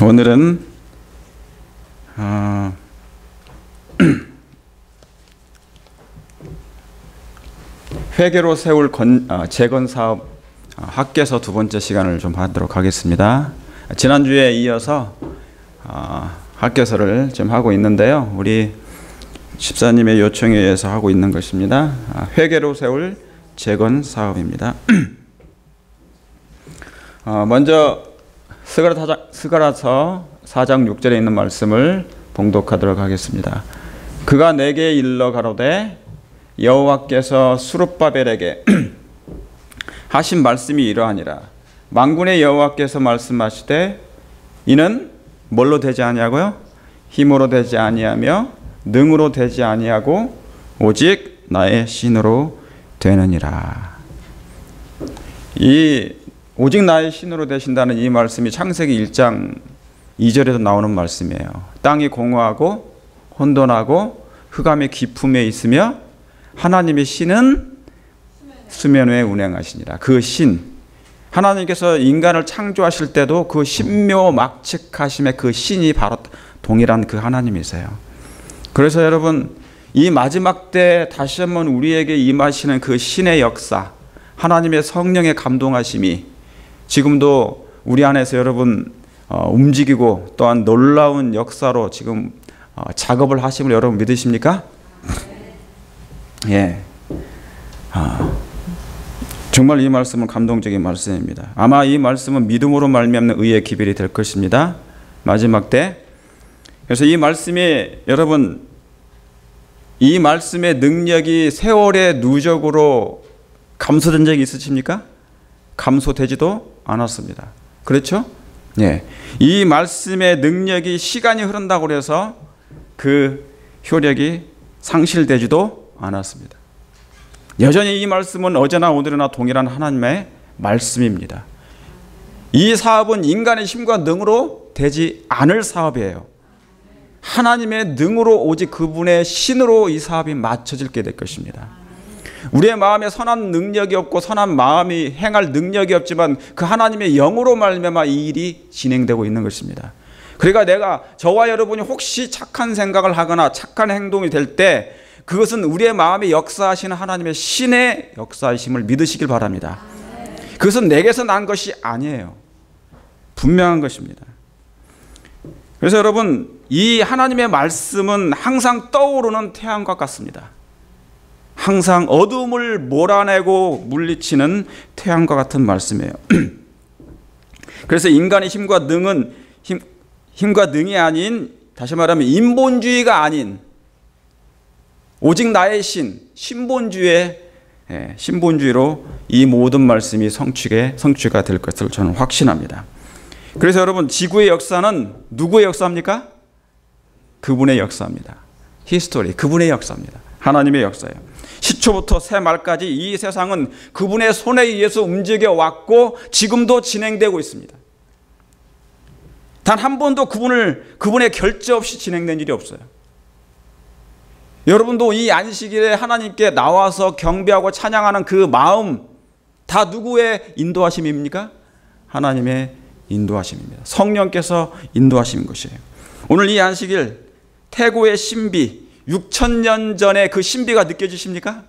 오늘은 회개로 세울 재건 사업 학개서 두 번째 시간을 좀 하도록 하겠습니다. 지난주에 이어서 학개서를 좀 하고 있는데요. 우리 집사님의 요청에 의해서 하고 있는 것입니다. 회개로 세울 재건 사업입니다. 먼저 스가랴서 4장 6절에 있는 말씀을 봉독하도록 하겠습니다. 그가 내게 일러 가로되 여호와께서 스룹바벨에게 하신 말씀이 이러하니라. 만군의 여호와께서 말씀하시되 이는 뭘로 되지 아니하고요? 힘으로 되지 아니하며 능으로 되지 아니하고 오직 나의 신으로 되느니라. 이 오직 나의 신으로 되신다는 이 말씀이 창세기 1장 2절에도 나오는 말씀이에요. 땅이 공허하고 혼돈하고 흑암의 깊음에 있으며 하나님의 신은 수면 위에 운행하시니라. 그 신, 하나님께서 인간을 창조하실 때도 그 신묘막측하심의 그 신이 바로 동일한 그 하나님이세요. 그래서 여러분, 이 마지막 때 다시 한번 우리에게 임하시는 그 신의 역사, 하나님의 성령의 감동하심이 지금도 우리 안에서 여러분 움직이고 또한 놀라운 역사로 지금 작업을 하심을 여러분 믿으십니까? 예. 정말 이 말씀은 감동적인 말씀입니다. 아마 이 말씀은 믿음으로 말미암는 의의 기별이 될 것입니다. 마지막 때. 그래서 이 말씀이 여러분, 이 말씀의 능력이 세월의 누적으로 감소된 적이 있으십니까? 감소되지도 않았습니다. 그렇죠? 예. 이 말씀의 능력이 시간이 흐른다고 해서 그 효력이 상실되지도 않았습니다. 여전히 이 말씀은 어제나 오늘이나 동일한 하나님의 말씀입니다. 이 사업은 인간의 힘과 능으로 되지 않을 사업이에요. 하나님의 능으로 오직 그분의 신으로 이 사업이 맞춰지게 될 것입니다. 우리의 마음에 선한 능력이 없고 선한 마음이 행할 능력이 없지만 그 하나님의 영으로 말미암아 이 일이 진행되고 있는 것입니다. 그러니까 저와 여러분이 혹시 착한 생각을 하거나 착한 행동이 될 때 그것은 우리의 마음에 역사하시는 하나님의 신의 역사이심을 믿으시길 바랍니다. 그것은 내게서 난 것이 아니에요. 분명한 것입니다. 그래서 여러분, 이 하나님의 말씀은 항상 떠오르는 태양과 같습니다. 항상 어둠을 몰아내고 물리치는 태양과 같은 말씀이에요. 그래서 인간의 힘과 능이 아닌, 다시 말하면 인본주의가 아닌 오직 나의 신본주의로 이 모든 말씀이 성취가 될 것을 저는 확신합니다. 그래서 여러분, 지구의 역사는 누구의 역사입니까? 그분의 역사입니다. 히스토리, 그분의 역사입니다. 하나님의 역사예요. 시초부터 새말까지 이 세상은 그분의 손에 의해서 움직여 왔고 지금도 진행되고 있습니다. 단 한 번도 그분의 결재 없이 진행된 일이 없어요. 여러분도 이 안식일에 하나님께 나와서 경배하고 찬양하는 그 마음 다 누구의 인도하심입니까? 하나님의 인도하심입니다. 성령께서 인도하신 것이에요. 오늘 이 안식일 태고의 신비, 6,000년 전에 그 신비가 느껴지십니까?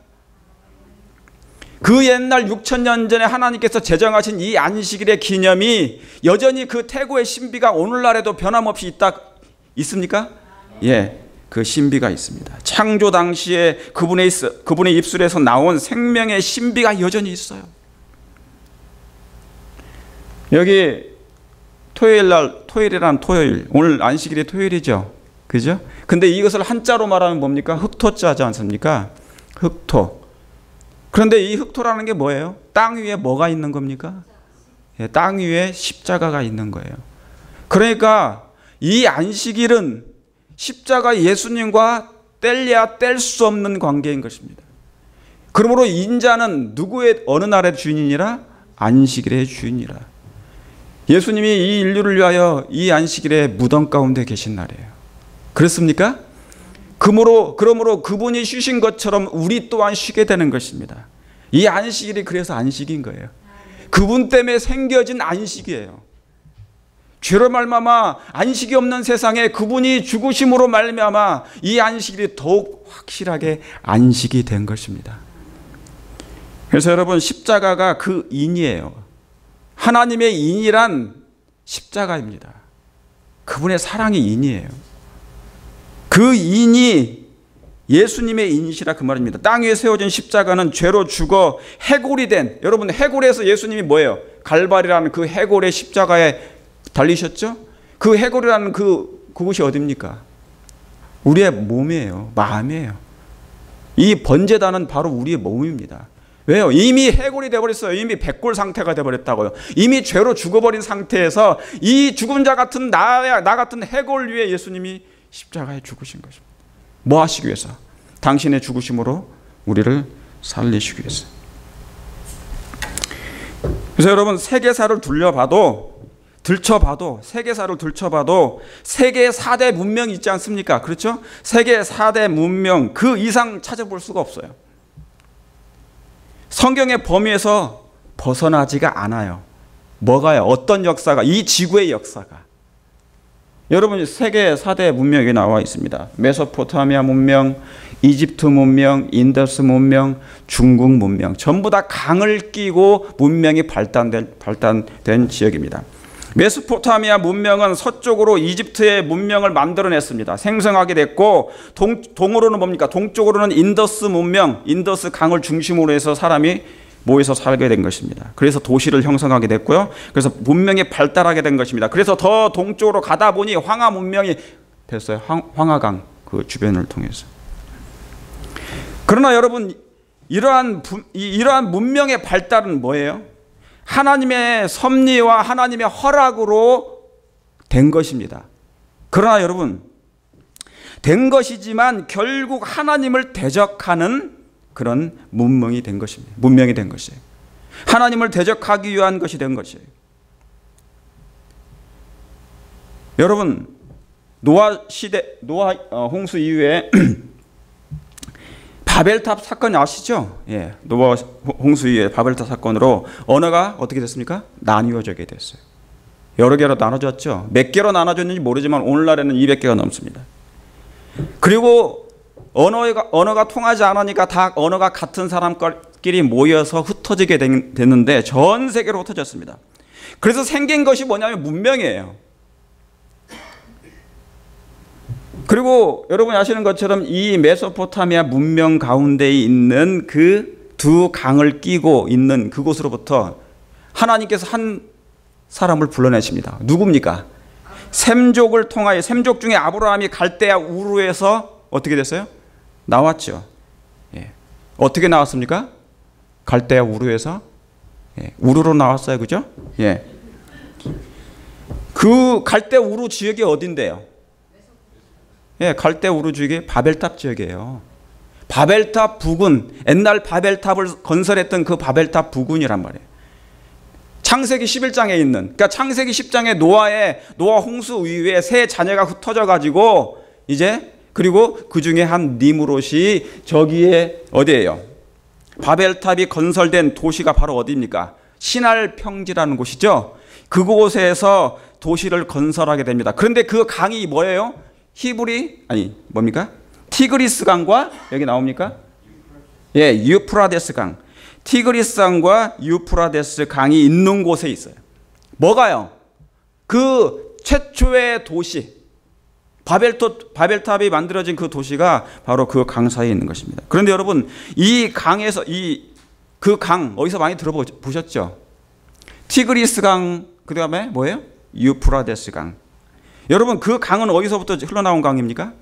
그 옛날 6,000년 전에 하나님께서 제정하신 이 안식일의 기념이 여전히 그 태고의 신비가 오늘날에도 변함없이 있습니까? 예, 그 신비가 있습니다. 창조 당시에 그분의 입술에서 나온 생명의 신비가 여전히 있어요. 여기 토요일이란 토요일, 오늘 안식일이 토요일이죠. 그죠? 근데 이것을 한자로 말하면 뭡니까? 흑토자지 않습니까? 흑토. 그런데 이 흑토라는 게 뭐예요? 땅 위에 뭐가 있는 겁니까? 예, 땅 위에 십자가가 있는 거예요. 그러니까 이 안식일은 십자가 예수님과 뗄래야 뗄 수 없는 관계인 것입니다. 그러므로 인자는 누구의 어느 날의 주인이라? 안식일의 주인이라. 예수님이 이 인류를 위하여 이 안식일에 무덤 가운데 계신 날이에요. 그렇습니까? 그러므로 그분이 쉬신 것처럼 우리 또한 쉬게 되는 것입니다. 이 안식일이 그래서 안식인 거예요. 그분 때문에 생겨진 안식이에요. 죄로 말미암아 안식이 없는 세상에 그분이 죽으심으로 말미암아 이 안식일이 더욱 확실하게 안식이 된 것입니다. 그래서 여러분, 십자가가 그 인이에요. 하나님의 인이란 십자가입니다. 그분의 사랑이 인이에요. 그 인이 예수님의 인이시라 그 말입니다. 땅 위에 세워진 십자가는 죄로 죽어 해골이 된, 여러분, 해골에서 예수님이 뭐예요? 갈바리라는 그 해골의 십자가에 달리셨죠? 그 해골이라는 그곳이 어디입니까? 우리의 몸이에요. 마음이에요. 이 번제단은 바로 우리의 몸입니다. 왜요? 이미 해골이 되어버렸어요. 이미 백골 상태가 되어버렸다고요. 이미 죄로 죽어버린 상태에서 이 죽은 자 같은 나 같은 해골 위에 예수님이 십자가에 죽으신 것입니다. 뭐 하시기 위해서? 당신의 죽으심으로 우리를 살리시기 위해서. 그래서 여러분, 세계사를 들춰봐도 세계사를 들춰봐도 세계 4대 문명이 있지 않습니까? 그렇죠? 세계 4대 문명 그 이상 찾아볼 수가 없어요. 성경의 범위에서 벗어나지가 않아요. 뭐가요? 어떤 역사가? 이 지구의 역사가. 여러분, 세계 4대 문명이 나와 있습니다. 메소포타미아 문명, 이집트 문명, 인더스 문명, 중국 문명. 전부 다 강을 끼고 문명이 발달된 지역입니다. 메소포타미아 문명은 서쪽으로 이집트의 문명을 만들어냈습니다. 생성하게 됐고, 동으로는 뭡니까? 동쪽으로는 인더스 문명, 인더스 강을 중심으로 해서 사람이 모여서 살게 된 것입니다. 그래서 도시를 형성하게 됐고요. 그래서 문명이 발달하게 된 것입니다. 그래서 더 동쪽으로 가다 보니 황하 문명이 됐어요. 황하강 그 주변을 통해서. 그러나 여러분, 이러한 문명의 발달은 뭐예요? 하나님의 섭리와 하나님의 허락으로 된 것입니다. 그러나 여러분, 된 것이지만 결국 하나님을 대적하는 그런 문명이 된 것입니다. 문명이 된 것이에요. 하나님을 대적하기 위한 것이 된 것이에요. 여러분, 노아 홍수 이후에 바벨탑 사건 아시죠? 예, 노아 홍수 이후에 바벨탑 사건으로 언어가 어떻게 됐습니까? 나뉘어지게 됐어요. 여러 개로 나눠졌죠. 몇 개로 나눠졌는지 모르지만 오늘날에는 200개가 넘습니다. 그리고 언어가 통하지 않으니까 다 언어가 같은 사람끼리 모여서 흩어지게 됐는데 전 세계로 흩어졌습니다. 그래서 생긴 것이 뭐냐면 문명이에요. 그리고 여러분이 아시는 것처럼 이 메소포타미아 문명 가운데 있는 그 두 강을 끼고 있는 그곳으로부터 하나님께서 한 사람을 불러내십니다. 누굽니까? 셈족을 통하여, 셈족 중에 아브라함이 갈대아 우르에서 어떻게 됐어요? 나왔죠. 예. 어떻게 나왔습니까? 갈대아 우르에서? 예. 우르로 나왔어요. 그죠? 예. 그 갈대아 우르 지역이 어딘데요? 예, 갈대아 우르 지역이 바벨탑 지역이에요. 바벨탑 부근, 옛날 바벨탑을 건설했던 그 바벨탑 부근이란 말이에요. 창세기 11장에 있는, 그러니까 창세기 10장에 노아 홍수 이후에 세 자녀가 흩어져 가지고 이제, 그리고 그 중에 한 니므롯이 저기에 어디예요? 바벨탑이 건설된 도시가 바로 어디입니까? 시날 평지라는 곳이죠. 그곳에서 도시를 건설하게 됩니다. 그런데 그 강이 뭐예요? 뭡니까? 티그리스 강과 여기 나옵니까? 예, 유프라데스 강. 티그리스 강과 유프라데스 강이 있는 곳에 있어요. 뭐가요? 그 최초의 도시, 바벨탑이 만들어진 그 도시가 바로 그 강 사이에 있는 것입니다. 그런데 여러분, 이 강에서 그 강 어디서 많이 들어보셨죠? 티그리스 강, 그 다음에 뭐예요? 유프라데스 강. 여러분, 그 강은 어디서부터 흘러나온 강입니까?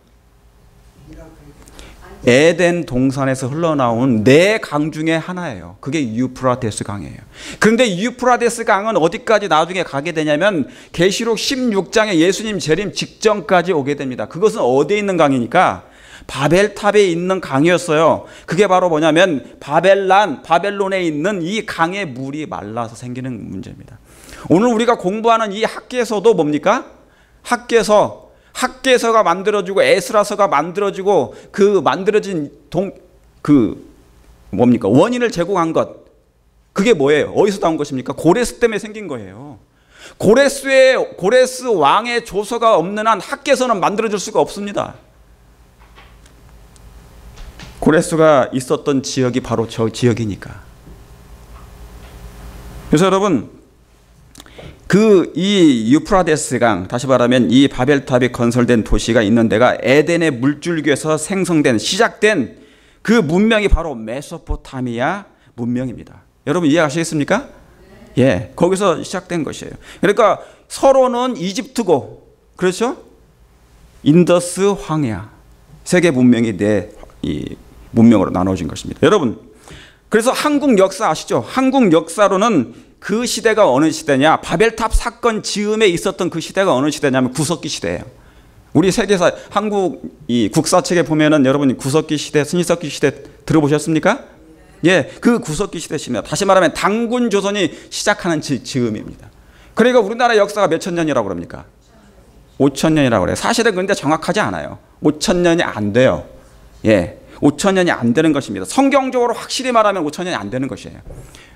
에덴 동산에서 흘러나온 네 강 중에 하나예요. 그게 유프라데스 강이에요. 그런데 유프라데스 강은 어디까지 나중에 가게 되냐면 계시록 16장에 예수님 재림 직전까지 오게 됩니다. 그것은 어디에 있는 강이니까? 바벨탑에 있는 강이었어요. 그게 바로 뭐냐면 바벨론에 있는 이 강의 물이 말라서 생기는 문제입니다. 오늘 우리가 공부하는 이 학계서도 뭡니까? 학계서가 만들어지고 에스라서가 만들어지고 그 만들어진 원인을 제공한 것, 그게 뭐예요? 어디서 나온 것입니까? 고레스 때문에 생긴 거예요. 고레스 왕의 조서가 없는 한 학계서는 만들어질 수가 없습니다. 고레스가 있었던 지역이 바로 저 지역이니까. 그래서 여러분, 이 유프라데스 강, 다시 말하면 이 바벨탑이 건설된 도시가 있는 데가 에덴의 물줄기에서 시작된 그 문명이 바로 메소포타미아 문명입니다. 여러분 이해하시겠습니까? 예, 거기서 시작된 것이에요. 그러니까 서로는 이집트고, 그렇죠? 인더스 황야, 세계 문명이 이 문명으로 나눠진 것입니다. 여러분, 그래서 한국 역사 아시죠? 한국 역사로는 그 시대가 어느 시대냐? 바벨탑 사건 즈음에 있었던 그 시대가 어느 시대냐면 구석기 시대예요. 우리 세계사 한국 이 국사책에 보면은 여러분 구석기 시대, 신석기 시대 들어보셨습니까? 예, 그 구석기 시대입니다. 다시 말하면 단군 조선이 시작하는 즈음입니다. 그러니까 우리나라 역사가 몇천 년이라고 그럽니까? 5천 년이라고 그래요. 사실은 근데 정확하지 않아요. 5천 년이 안 돼요. 예, 5천 년이 안 되는 것입니다. 성경적으로 확실히 말하면 5천 년이 안 되는 것이에요.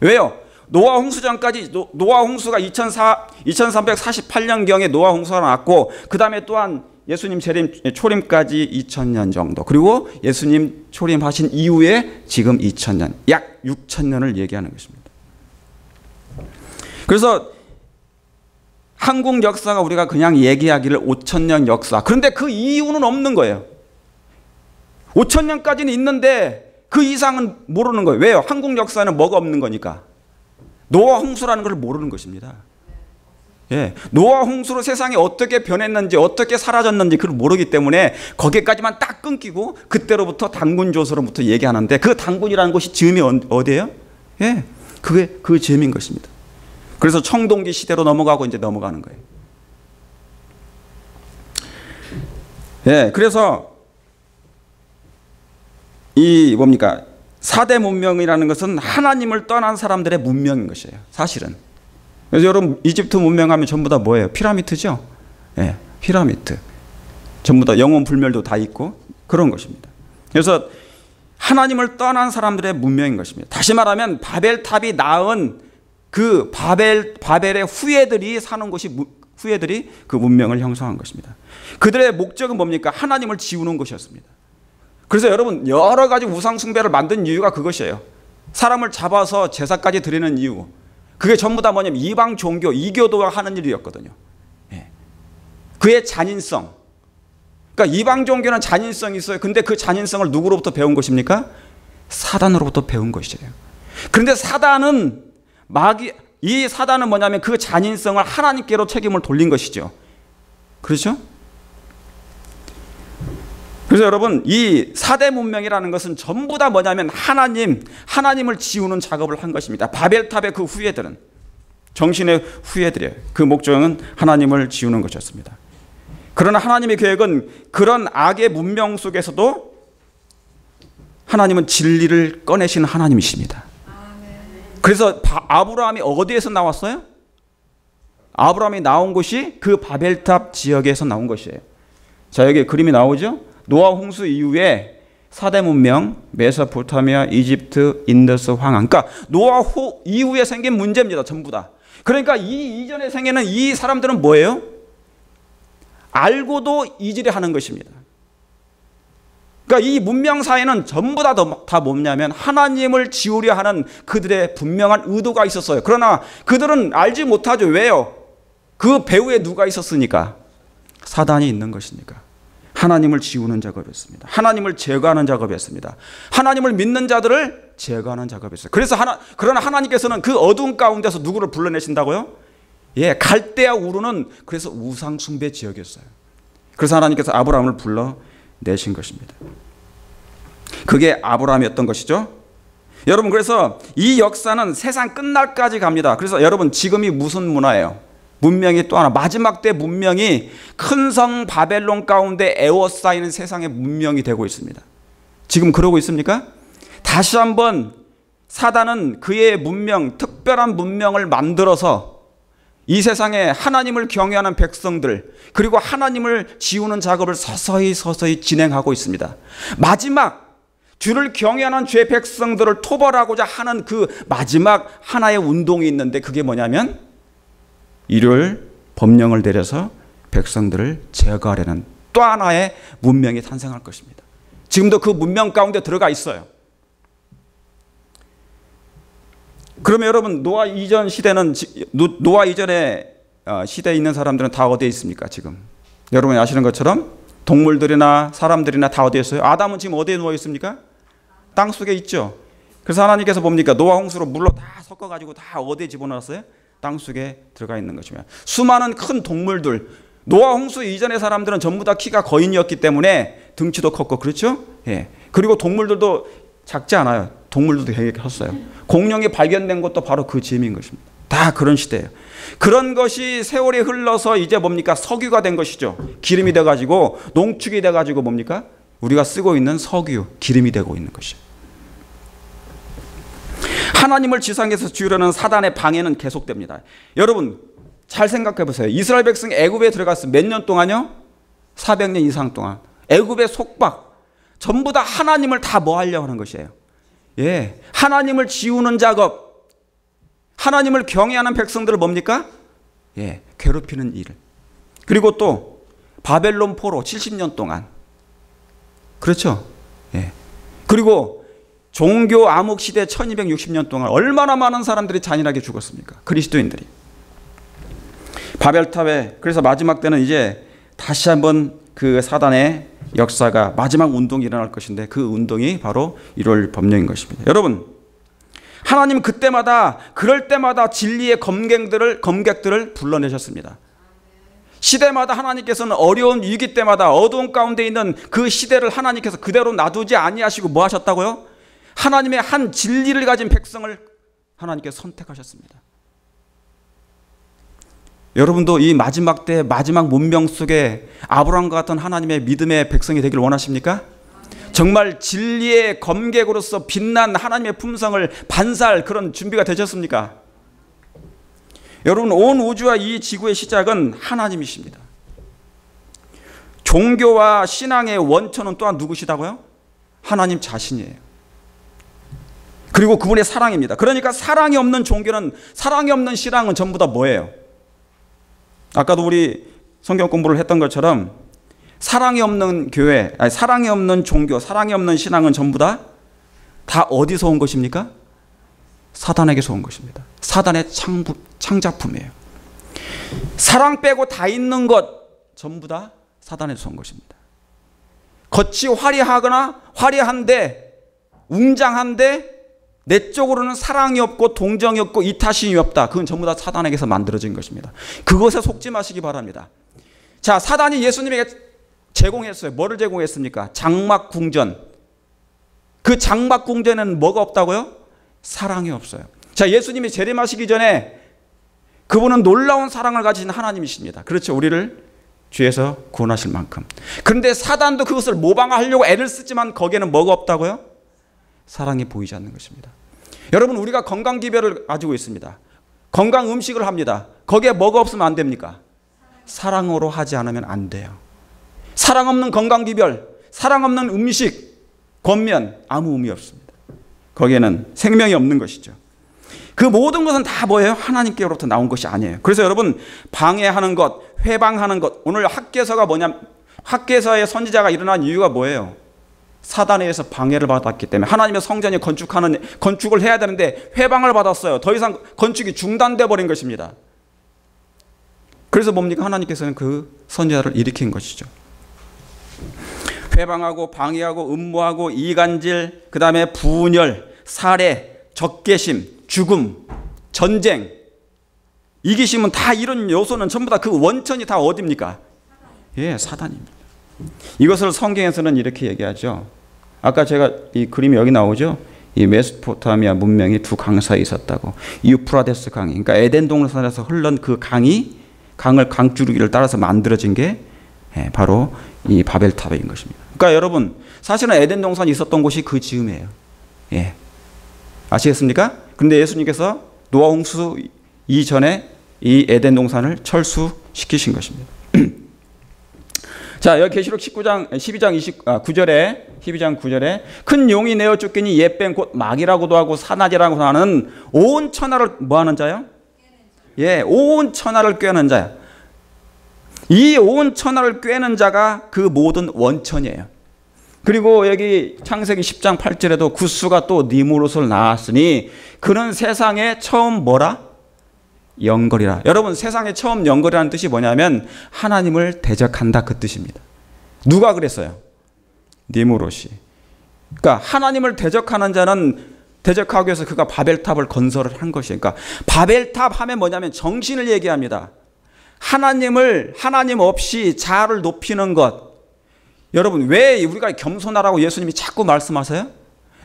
왜요? 노아 홍수 전까지, 노아 홍수가 2348년경에 노아 홍수가 났고, 그 다음에 또한 예수님 초림까지 2000년 정도, 그리고 예수님 초림하신 이후에 지금 2000년, 약 6000년을 얘기하는 것입니다. 그래서 한국 역사가 우리가 그냥 얘기하기를 5000년 역사, 그런데 그 이유는 없는 거예요. 5000년까지는 있는데 그 이상은 모르는 거예요. 왜요? 한국 역사는 뭐가 없는 거니까. 노아 홍수라는 걸 모르는 것입니다. 예, 노아 홍수로 세상이 어떻게 변했는지, 어떻게 사라졌는지 그걸 모르기 때문에 거기까지만 딱 끊기고 그때로부터 단군 조서로부터 얘기하는데, 그 단군이라는 곳이 즈음이 어디예요? 예, 그게 그 즈음인 것입니다. 그래서 청동기 시대로 넘어가고 이제 넘어가는 거예요. 예, 그래서 이 뭡니까? 4대 문명이라는 것은 하나님을 떠난 사람들의 문명인 것이에요. 사실은. 그래서 여러분 이집트 문명하면 전부 다 뭐예요? 피라미드죠? 예, 피라미드. 전부 다 영혼 불멸도 다 있고 그런 것입니다. 그래서 하나님을 떠난 사람들의 문명인 것입니다. 다시 말하면 바벨탑이 낳은 그 바벨의 후예들이 사는 곳이, 후예들이 그 문명을 형성한 것입니다. 그들의 목적은 뭡니까? 하나님을 지우는 것이었습니다. 그래서 여러분 여러 가지 우상 숭배를 만든 이유가 그것이에요. 사람을 잡아서 제사까지 드리는 이유. 그게 전부 다 뭐냐면 이방 종교, 이교도가 하는 일이었거든요. 예. 그의 잔인성. 그러니까 이방 종교는 잔인성이 있어요. 근데 그 잔인성을 누구로부터 배운 것입니까? 사단으로부터 배운 것이에요. 그런데 이 사단은 뭐냐면 그 잔인성을 하나님께로 책임을 돌린 것이죠. 그렇죠? 그래서 여러분 이 4대 문명이라는 것은 전부 다 뭐냐면 하나님을 지우는 작업을 한 것입니다. 바벨탑의 그 후예들은, 정신의 후예들이에요. 그 목적은 하나님을 지우는 것이었습니다. 그러나 하나님의 계획은 그런 악의 문명 속에서도 하나님은 진리를 꺼내신 하나님이십니다. 그래서 아브라함이 어디에서 나왔어요? 아브라함이 나온 곳이 그 바벨탑 지역에서 나온 것이에요. 자, 여기 그림이 나오죠? 노아 홍수 이후에 4대 문명, 메소포타미아, 이집트, 인더스 황하. 그러니까 노아 이후에 생긴 문제입니다. 전부 다. 그러니까 이 이전에 생기는 이 사람들은 뭐예요? 알고도 이질하는 것입니다. 그러니까 이 문명 사회는 전부 다 뭐냐면 하나님을 지우려 하는 그들의 분명한 의도가 있었어요. 그러나 그들은 알지 못하죠. 왜요? 그 배후에 누가 있었으니까? 사단이 있는 것이니까. 하나님을 지우는 작업이었습니다. 하나님을 제거하는 작업이었습니다. 하나님을 믿는 자들을 제거하는 작업이었어요. 그러나 하나님께서는 그 어두운 가운데서 누구를 불러내신다고요? 예, 갈대아 우르는 그래서 우상 숭배 지역이었어요. 그래서 하나님께서 아브라함을 불러내신 것입니다. 그게 아브라함이었던 것이죠. 여러분, 그래서 이 역사는 세상 끝날까지 갑니다. 그래서 여러분 지금이 무슨 문화예요? 문명이 또 하나, 마지막 때 문명이 큰 성 바벨론 가운데 에워싸이는 세상의 문명이 되고 있습니다. 지금 그러고 있습니까? 다시 한번 사단은 그의 문명, 특별한 문명을 만들어서 이 세상에 하나님을 경외하는 백성들, 그리고 하나님을 지우는 작업을 서서히 진행하고 있습니다. 마지막 주를 경외하는 죄 백성들을 토벌하고자 하는 그 마지막 하나의 운동이 있는데, 그게 뭐냐면 이를 법령을 내려서 백성들을 제거하려는 또 하나의 문명이 탄생할 것입니다. 지금도 그 문명 가운데 들어가 있어요. 그러면 여러분 노아 이전 시대는 노아 이전의 시대에 있는 사람들은 다 어디에 있습니까? 지금 여러분이 아시는 것처럼 동물들이나 사람들이나 다 어디에 있어요? 아담은 지금 어디에 누워 있습니까? 땅 속에 있죠. 그래서 하나님께서 뭡니까? 노아 홍수로 물로 다 섞어가지고 다 어디에 집어넣었어요? 땅 속에 들어가 있는 것입니다. 수많은 큰 동물들, 노아 홍수 이전의 사람들은 전부 다 키가 거인이었기 때문에 등치도 컸고 그렇죠? 예. 그리고 동물들도 작지 않아요. 동물들도 되게 컸어요. 공룡이 발견된 것도 바로 그 즈음인 것입니다. 다 그런 시대예요. 그런 것이 세월이 흘러서 이제 뭡니까? 석유가 된 것이죠. 기름이 돼가지고 농축이 돼가지고 뭡니까? 우리가 쓰고 있는 석유, 기름이 되고 있는 것이죠. 하나님을 지상에서 지우려는 사단의 방해는 계속됩니다. 여러분 잘 생각해 보세요. 이스라엘 백성이 애굽에 들어갔을 몇 년 동안요? 400년 이상 동안 애굽의 속박, 전부 다 하나님을 다 뭐 하려고 하는 것이에요. 예, 하나님을 지우는 작업, 하나님을 경외하는 백성들을 뭡니까? 예, 괴롭히는 일. 그리고 또 바벨론 포로 70년 동안, 그렇죠? 예. 그리고 종교 암흑 시대 1260년 동안 얼마나 많은 사람들이 잔인하게 죽었습니까? 그리스도인들이. 바벨탑에, 그래서 마지막 때는 이제 다시 한번 그 사단의 역사가 마지막 운동이 일어날 것인데 그 운동이 바로 1월 법령인 것입니다. 여러분, 하나님 그때마다 그럴 때마다 진리의 검객들을 불러내셨습니다. 시대마다 하나님께서는 어려운 위기 때마다 어두운 가운데 있는 그 시대를 하나님께서 그대로 놔두지 아니하시고 뭐 하셨다고요? 하나님의 한 진리를 가진 백성을 하나님께서 선택하셨습니다. 여러분도 이 마지막 때 마지막 문명 속에 아브라함과 같은 하나님의 믿음의 백성이 되길 원하십니까? 정말 진리의 검객으로서 빛난 하나님의 품성을 반사할 그런 준비가 되셨습니까? 여러분, 온 우주와 이 지구의 시작은 하나님이십니다. 종교와 신앙의 원천은 또한 누구시다고요? 하나님 자신이에요. 그리고 그분의 사랑입니다. 그러니까 사랑이 없는 종교는, 사랑이 없는 신앙은 전부 다 뭐예요? 아까도 우리 성경 공부를 했던 것처럼 사랑이 없는 교회, 아니 사랑이 없는 종교, 사랑이 없는 신앙은 전부 다 어디서 온 것입니까? 사단에게서 온 것입니다. 사단의 창작품이에요. 사랑 빼고 다 있는 것 전부 다 사단에서 온 것입니다. 겉이 화려하거나 화려한데 웅장한데 내적으로는 사랑이 없고 동정이 없고 이타심이 없다. 그건 전부 다 사단에게서 만들어진 것입니다. 그것에 속지 마시기 바랍니다. 자, 사단이 예수님에게 제공했어요. 뭐를 제공했습니까? 장막궁전. 그 장막궁전에는 뭐가 없다고요? 사랑이 없어요. 자, 예수님이 재림하시기 전에 그분은 놀라운 사랑을 가진 하나님이십니다. 그렇죠. 우리를 죄에서 구원하실 만큼. 그런데 사단도 그것을 모방하려고 애를 쓰지만 거기에는 뭐가 없다고요? 사랑이 보이지 않는 것입니다. 여러분, 우리가 건강 기별을 가지고 있습니다. 건강 음식을 합니다. 거기에 뭐가 없으면 안 됩니까? 사랑으로 하지 않으면 안 돼요. 사랑 없는 건강 기별, 사랑 없는 음식, 권면 아무 의미 없습니다. 거기에는 생명이 없는 것이죠. 그 모든 것은 다 뭐예요? 하나님께로부터 나온 것이 아니에요. 그래서 여러분, 방해하는 것, 회방하는 것, 오늘 학개서가 뭐냐? 학개서의 선지자가 일어난 이유가 뭐예요? 사단에 의해서 방해를 받았기 때문에 하나님의 성전이 건축을 해야 되는데 회방을 받았어요. 더 이상 건축이 중단돼 버린 것입니다. 그래서 뭡니까? 하나님께서는 그 선지자를 일으킨 것이죠. 회방하고 방해하고 음모하고 이간질, 그 다음에 분열, 살해, 적개심, 죽음, 전쟁, 이기심은 다 이런 요소는 전부 다 그 원천이 다 어디입니까? 예, 사단입니다. 이것을 성경에서는 이렇게 얘기하죠. 아까 제가 이 그림이 여기 나오죠. 이 메소포타미아 문명이 두 강 사이에 있었다고. 유프라데스 강이, 그러니까 에덴 동산에서 흘른 그 강을 강줄기를 따라서 만들어진 게 바로 이 바벨탑인 것입니다. 그러니까 여러분, 사실은 에덴 동산이 있었던 곳이 그 즈음이에요. 예, 아시겠습니까? 그런데 예수님께서 노아 홍수 이전에 이 에덴 동산을 철수시키신 것입니다. 자, 여기 계시록 12장 9절에 큰 용이 내어 쫓기니 옛뱀 곧 마귀라고도 하고 사나지라고도 하는 온 천하를 뭐하는 자요? 예, 온 천하를 꿰는 자야. 이 온 천하를 꿰는 자가 그 모든 원천이에요. 그리고 여기 창세기 10장 8절에도 구스가 또 니무롯을 낳았으니 그는 세상에 처음 뭐라? 영걸이라. 여러분, 세상에 처음 영걸이라는 뜻이 뭐냐면 하나님을 대적한다, 그 뜻입니다. 누가 그랬어요? 니무롯이. 그러니까 하나님을 대적하는 자는 대적하기 위해서 그가 바벨탑을 건설을 한 것이에요. 그러니까 바벨탑 하면 뭐냐면 정신을 얘기합니다. 하나님 없이 자아를 높이는 것. 여러분, 왜 우리가 겸손하라고 예수님이 자꾸 말씀하세요?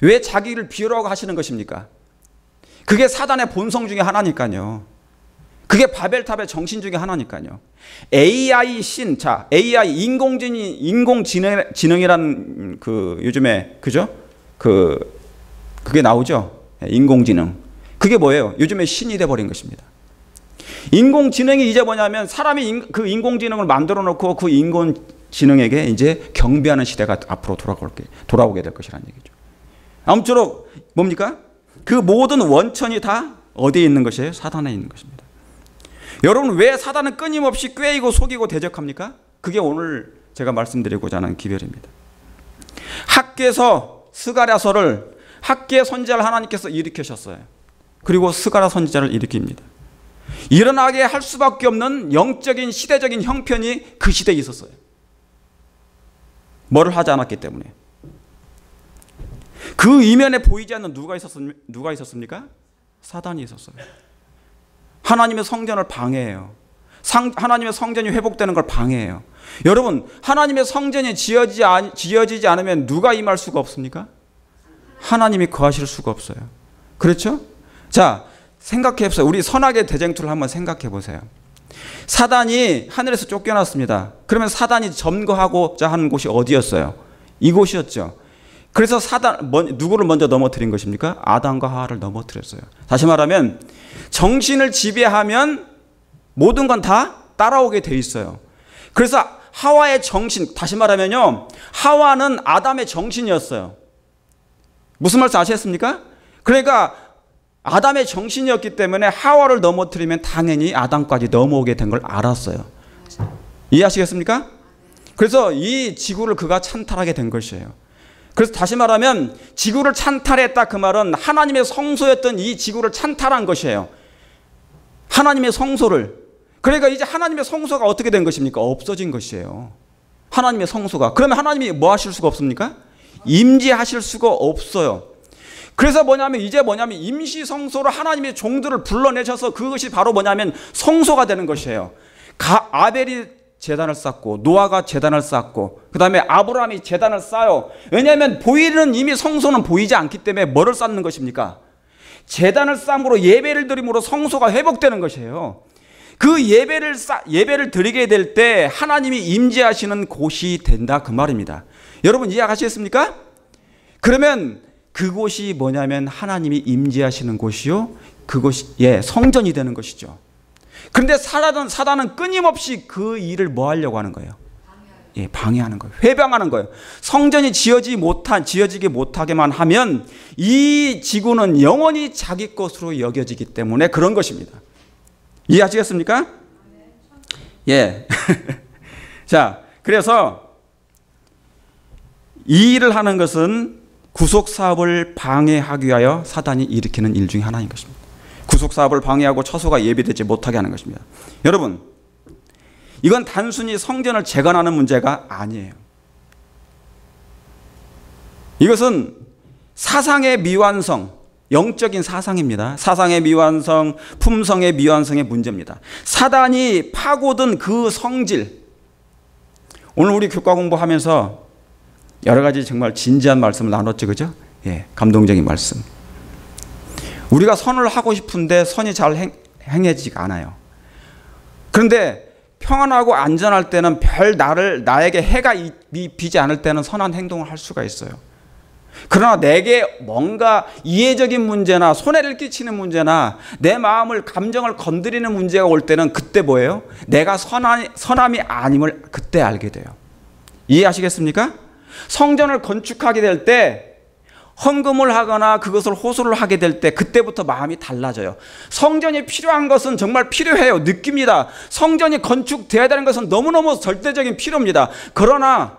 왜 자기를 비우라고 하시는 것입니까? 그게 사단의 본성 중에 하나니까요. 그게 바벨탑의 정신 중에 하나니까요. AI 신, 자, AI 인공지능이라는 그 요즘에 그죠? 그게 나오죠. 인공지능. 그게 뭐예요? 요즘에 신이 돼 버린 것입니다. 인공지능이 이제 뭐냐면 사람이 그 인공지능을 만들어 놓고 그 인공지능에게 이제 경배하는 시대가 앞으로 돌아오게 될 것이라는 얘기죠. 아무쪼록 뭡니까? 그 모든 원천이 다 어디에 있는 것이에요? 사단에 있는 것입니다. 여러분, 왜 사단은 끊임없이 꾀이고 속이고 대적합니까? 그게 오늘 제가 말씀드리고자 하는 기별입니다. 학계서 스가랴서를 학계 선지자를 하나님께서 일으키셨어요. 그리고 스가랴 선지자를 일으킵니다. 일어나게 할 수밖에 없는 영적인 시대적인 형편이 그 시대에 있었어요. 뭐를 하지 않았기 때문에. 그 이면에 보이지 않는 누가 있었습니까? 사단이 있었어요. 하나님의 성전을 방해해요. 하나님의 성전이 회복되는 걸 방해해요. 여러분, 하나님의 성전이 지어지지 않으면 누가 임할 수가 없습니까? 하나님이 거하실 수가 없어요. 그렇죠? 자, 생각해 보세요. 우리 선악의 대쟁투를 한번 생각해 보세요. 사단이 하늘에서 쫓겨났습니다. 그러면 사단이 점거하고자 하는 곳이 어디였어요? 이곳이었죠. 그래서 누구를 먼저 넘어뜨린 것입니까? 아담과 하와를 넘어뜨렸어요. 다시 말하면 정신을 지배하면 모든 건 다 따라오게 돼 있어요. 그래서 하와의 정신, 다시 말하면요, 하와는 아담의 정신이었어요. 무슨 말씀 아시겠습니까? 그러니까 아담의 정신이었기 때문에 하와를 넘어뜨리면 당연히 아담까지 넘어오게 된 걸 알았어요. 이해하시겠습니까? 그래서 이 지구를 그가 찬탈하게 된 것이에요. 그래서 다시 말하면 지구를 찬탈했다, 그 말은 하나님의 성소였던 이 지구를 찬탈한 것이에요. 하나님의 성소를. 그러니까 이제 하나님의 성소가 어떻게 된 것입니까? 없어진 것이에요. 하나님의 성소가. 그러면 하나님이 뭐 하실 수가 없습니까? 임재하실 수가 없어요. 그래서 이제 임시 성소로 하나님의 종들을 불러내셔서 그것이 바로 성소가 되는 것이에요. 아벨이 제단을 쌓고 노아가 제단을 쌓고 그 다음에 아브라함이 제단을 쌓아요. 왜냐하면 이미 성소는 보이지 않기 때문에 뭐를 쌓는 것입니까? 제단을 쌓음으로 예배를 드림으로 성소가 회복되는 것이에요. 그 예배를 드리게 될 때 하나님이 임재하시는 곳이 된다, 그 말입니다. 여러분, 이해하시겠습니까? 그러면 그곳이 뭐냐면 하나님이 임재하시는 곳이요, 그곳이 성전이 되는 것이죠. 그런데 사단은 끊임없이 그 일을 뭐 하려고 하는 거예요? 방해하는 거예요. 회방하는 거예요. 성전이 지어지게 못하게만 하면 이 지구는 영원히 자기 것으로 여겨지기 때문에 그런 것입니다. 이해하시겠습니까? 예. 자, 그래서 이 일을 하는 것은 구속 사업을 방해하기 위하여 사단이 일으키는 일 중에 하나인 것입니다. 구속 사업을 방해하고 처소가 예비되지 못하게 하는 것입니다. 여러분, 이건 단순히 성전을 재건하는 문제가 아니에요. 이것은 사상의 미완성, 영적인 사상입니다. 사상의 미완성, 품성의 미완성의 문제입니다. 사단이 파고든 그 성질. 오늘 우리 교과 공부하면서 여러 가지 정말 진지한 말씀을 나눴죠, 그죠? 감동적인 말씀. 우리가 선을 하고 싶은데 선이 잘 행해지지가 않아요. 그런데 평안하고 안전할 때는 나에게 해가 입히지 않을 때는 선한 행동을 할 수가 있어요. 그러나 내게 뭔가 이해적인 문제나 손해를 끼치는 문제나 내 마음을, 감정을 건드리는 문제가 올 때는 그때 뭐예요? 내가 선함이 아님을 그때 알게 돼요. 이해하시겠습니까? 성전을 건축하게 될 때 헌금을 하거나 그것을 호소를 하게 될 때 그때부터 마음이 달라져요. 성전이 필요한 것은 정말 필요해요. 느낍니다. 성전이 건축돼야 되는 것은 너무너무 절대적인 필요입니다. 그러나